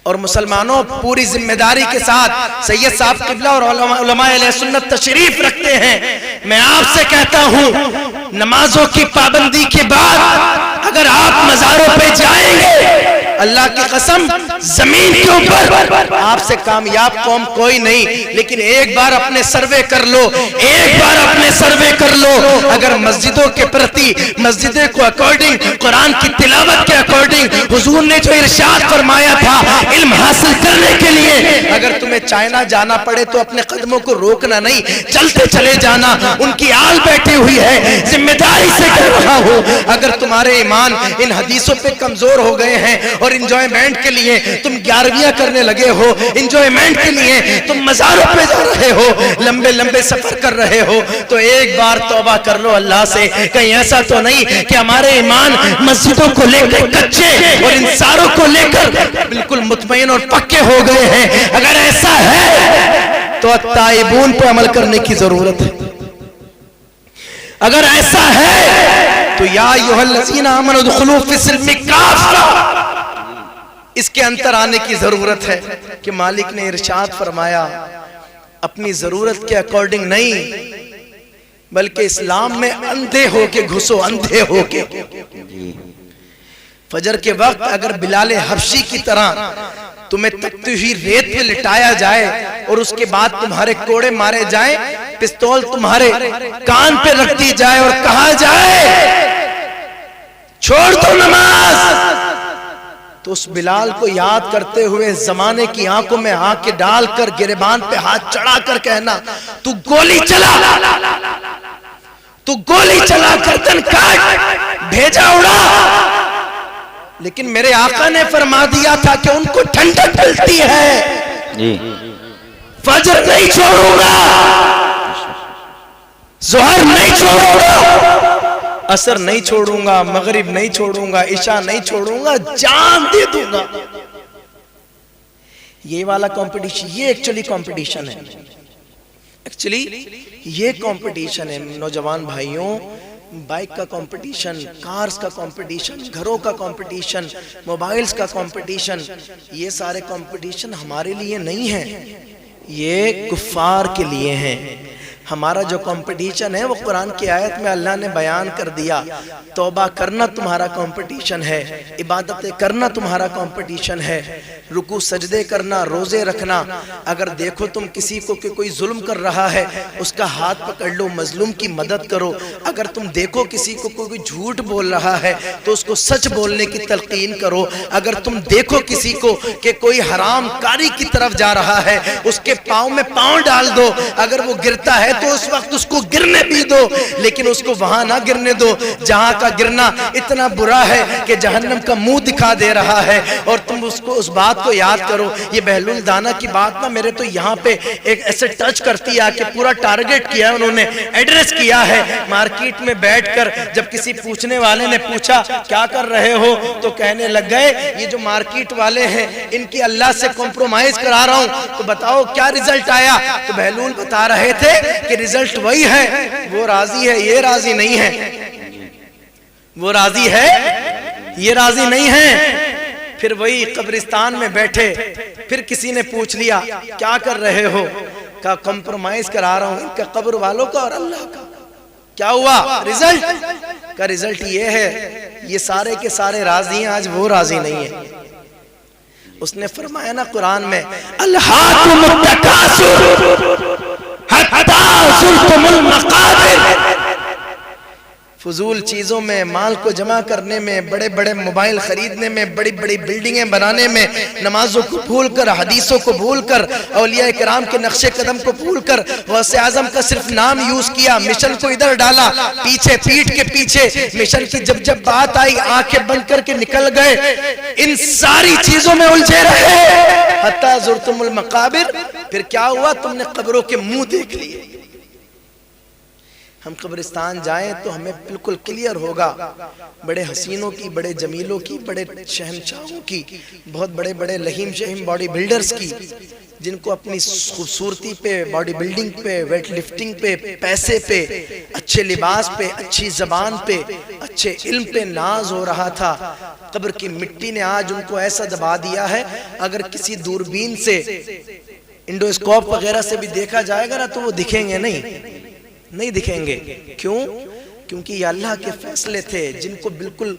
اور مسلمانوں پوری ذمہ داری کے ساتھ سید صاحب قبلہ اور علماء اہل سنت تشریف رکھتے ہیں. میں آپ سے کہتا ہوں نمازوں کی پابندی کے بعد اگر آپ مزاروں پہ جائیں گے اللہ کی قسم زمین کے اوپر آپ سے کامیاب قوم کوئی نہیں. لیکن ایک بار اپنے سروے کر لو, ایک بار اپنے سروے کر لو, اگر مسجدوں کے پرتی مسجدیں کو اکارڈنگ قرآن کی تلاوت کے اکارڈنگ حضور نے جو ارشاد فرمایا تھا علم حاصل کرنے کے لیے اگر تمہیں چائنا جانا پڑے تو اپنے قدموں کو روکنا نہیں, چلتے چلے جانا. ان کی آل بیٹھی ہوئی ہے, ذمہ داری سے کہہ رہا ہوں اگر تمہارے ایمان ان حدیثوں پہ کمزور ہو گئے ہیں اور انجوائمنٹ کے لیے تم 11ویاں کرنے لگے ہو, انجوائمنٹ کے لیے تم مزاروں پہ جا رہے ہو, لمبے لمبے سفر کر رہے ہو, تو ایک بار توبہ کر لو اللہ سے. کہیں ایسا تو نہیں کہ ہمارے ایمان مسجدوں کو لے کر کچے اور ان ساروں کو لے کر بالکل مطمئن اور پکے ہو گئے ہیں. اگر ایسا ہے تو التائبون پہ عمل کرنے کی ضرورت ہے. اگر ایسا ہے تو یا ایھا الذین آمنوا ادخلوا فی السلم کافہ, اس کے اندر آنے کی ضرورت ہے کہ مالک نے ارشاد فرمایا اپنی ضرورت کے اکارڈنگ نہیں بلکہ اسلام میں اندھے ہو کے گھسو, اندھے ہو کے. فجر کے وقت اگر بلال حبشی کی طرح تمہیں تپتی ہوئی ریت پہ لٹایا جائے اور اس کے بعد تمہارے کوڑے مارے جائیں, پستول تمہارے کان پہ رکھ دی جائے اور کہا جائے چھوڑ دو نماز, تو اس بلال کو یاد کرتے ہوئے زمانے کی آنکھوں میں آنکھ ڈال کر گریبان پہ ہاتھ چڑھا کر کہنا تو گولی چلا, تو گولی چلا, گردن کاٹ, بھیجا اڑا. لیکن میرے آقا نے فرما دیا تھا کہ ان کو ٹھنڈک ملتی ہے, فجر نہیں چھوڑوں گا, ظہر نہیں چھوڑوں گا, عصر نہیں چھوڑوں گا, مغرب نہیں چھوڑوں گا, عشاء نہیں چھوڑوں گا, جان دے دوں گا. یہ والا کمپٹیشن, یہ ایکچولی کمپٹیشن ہے, ایکچولی یہ کمپٹیشن ہے. نوجوان بھائیوں, بائک کا کمپٹیشن, کارز کا کمپٹیشن, گھروں کا کمپٹیشن, موبائلز کا کمپٹیشن, یہ سارے کمپٹیشن ہمارے لیے نہیں ہیں, یہ کفار کے لیے ہیں. ہمارا جو کمپٹیشن ہے وہ قرآن کی آیت میں اللہ نے بیان کر دیا. توبہ کرنا تمہارا کمپٹیشن ہے, عبادتیں کرنا تمہارا کمپٹیشن ہے, رکوع سجدے کرنا, روزے رکھنا. اگر دیکھو تم کسی کو کہ کوئی ظلم کر رہا ہے اس کا ہاتھ پکڑ لو, مظلوم کی مدد کرو. اگر تم دیکھو کسی کو کوئی جھوٹ بول رہا ہے تو اس کو سچ بولنے کی تلقین کرو. اگر تم دیکھو کسی کو کہ کوئی حرام کاری کی طرف جا رہا ہے اس کے پاؤں میں پاؤں ڈال دو, اگر وہ گرتا ہے تو اس وقت اس کو گرنے بھی دو, لیکن اس کو وہاں نہ گرنے دو جہاں کا گرنا اتنا برا ہے کہ جہنم کا منہ دکھا دے رہا ہے. اور تم اس بات کو یاد کرو. یہ بہلول دانا کی بات نا میرے تو یہاں پہ ایک ایسے ٹچ کرتی ہے کہ پورا ٹارگٹ کیا, انہوں نے ایڈریس کیا ہے. مارکیٹ میں بیٹھ کر جب کسی پوچھنے والے نے پوچھا کیا کر رہے ہو تو کہنے لگ گئے یہ جو مارکیٹ والے ہیں ان کی اللہ سے کمپرومائز کرا رہا ہوں, تو بتاؤ کیا رزلٹ آیا. تو بہلول بتا رہے تھے کہ رزلٹ وہی ہے, وہ راضی ہے یہ راضی نہیں ہے, وہ راضی ہے یہ راضی نہیں ہے. پھر وہی قبرستان میں بیٹھے, پھر کسی نے پوچھ لیا کیا کر رہے ہو, کہا کمپرومائز کرا رہا ہوں ان کا قبر والوں کا اور اللہ کا. کیا ہوا رزلٹ, کا رزلٹ یہ ہے یہ سارے کے سارے راضی ہیں, آج وہ راضی نہیں ہے. اس نے فرمایا نا قرآن میں الہاکم التکاثر حتی زرتم المقابر, فضول چیزوں میں, مال کو جمع کرنے میں, بڑے بڑے موبائل خریدنے میں, بڑی بڑی بلڈنگیں بنانے میں, نمازوں کو بھول کر, حدیثوں کو بھول کر, اولیاء کرام کے نقش قدم کو بھول کر, غوث اعظم کا صرف نام یوز کیا, مشن کو ادھر ڈالا, پیچھے پیٹ کے پیچھے مشن کی جب بات آئی آنکھیں بند کر کے نکل گئے. ان ساری چیزوں میں الجھے رہے حتی زرتم المقابر. پھر کیا ہوا, تم نے قبروں کے منہ دیکھ لیے. ہم قبرستان جائیں تو ہمیں بالکل کلیئر ہوگا بڑے حسینوں کی، بڑے جمیلوں کی، بڑے شہنشاہوں کی، بہت بڑے بڑے لہیم شہیم باڈی بلڈرز کی، جن کو اپنی خوبصورتی پہ، باڈی بلڈنگ پہ، ویٹ لفٹنگ پہ، پیسے پہ، اچھے لباس پہ، اچھی زبان پہ، اچھے علم پہ ناز ہو رہا تھا، قبر کی مٹی نے آج ان کو ایسا دبا دیا ہے، اگر کسی دوربین سے، انڈوسکوپ وغیرہ سے بھی دیکھا جائے گا نا تو وہ دکھیں گے نہیں دکھیں گے۔ کیوں؟ کیونکہ یہ اللہ کے فیصلے تھے جن کو بالکل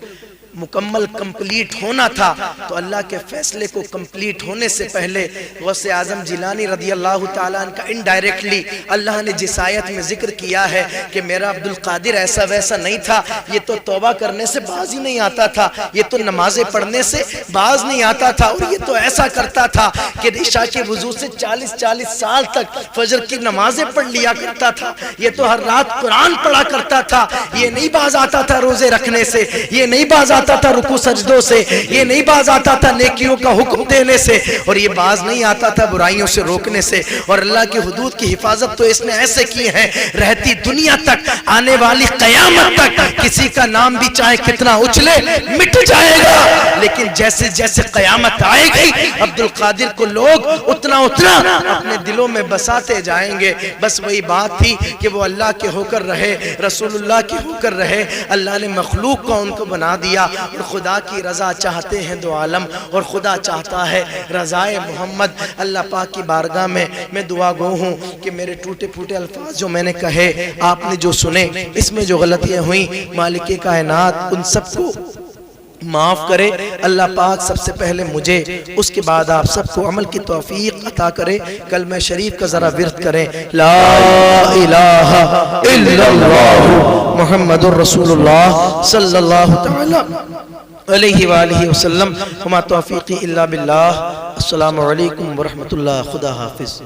مکمل کمپلیٹ ہونا تھا، تو اللہ کے فیصلے کو کمپلیٹ ہونے سے پہلے غوث اعظم جیلانی رضی اللہ تعالیٰ عنہ کا انڈائریکٹلی اللہ نے جس آیت میں ذکر کیا ہے کہ میرا عبدالقادر ایسا ویسا نہیں تھا، یہ تو توبہ کرنے سے باز ہی نہیں آتا تھا، یہ تو نمازیں پڑھنے سے باز نہیں آتا تھا، اور یہ تو ایسا کرتا تھا کہ عشاء کے وضو سے 40 سال تک فجر کی نمازیں پڑھ لیا کرتا تھا، یہ تو ہر رات قرآن پڑھا کرتا تھا، یہ نہیں باز آتا تھا روزے رکھنے سے، یہ نہیں باز آتا تھا رکوع سجدوں سے، یہ نہیں باز آتا تھا نیکیوں کا حکم دینے سے، اور یہ باز نہیں آتا تھا برائیوں سے روکنے سے، اور اللہ کی حدود کی حفاظت تو اس نے ایسے کی ہے، رہتی دنیا تک، آنے والی قیامت تک، کسی کا نام بھی چاہے کتنا اچھلے مٹ جائے گا، لیکن جیسے جیسے قیامت آئے گی عبدالقادر کو لوگ اتنا اپنے دلوں میں بساتے جائیں گے۔ بس وہی بات تھی کہ وہ اللہ کے ہو کر رہے، رسول اللہ کے ہو کر رہے، اللہ نے مخلوق کو ان کو بنا دیا، اور خدا کی رضا چاہتے ہیں دو عالم، اور خدا چاہتا ہے رضائے محمد۔ اللہ پاک کی بارگاہ میں دعا گو ہوں کہ میرے ٹوٹے پھوٹے الفاظ جو میں نے کہے، آپ نے جو سنے، اس میں جو غلطیاں ہوئیں، مالک کائنات ان سب کو معاف کرے۔ اللہ پاک سب سے پہلے مجھے، اس کے بعد آپ سب کو عمل کی توفیق عطا کرے۔ کلمہ شریف کا ذرا ورد کریں، لا الہ الا اللہ محمد الرسول اللہ صلی اللہ تعالی علیہ وآلہ وسلم، وما توفیقی الا باللہ۔ السلام علیکم ورحمۃ اللہ، خدا حافظ۔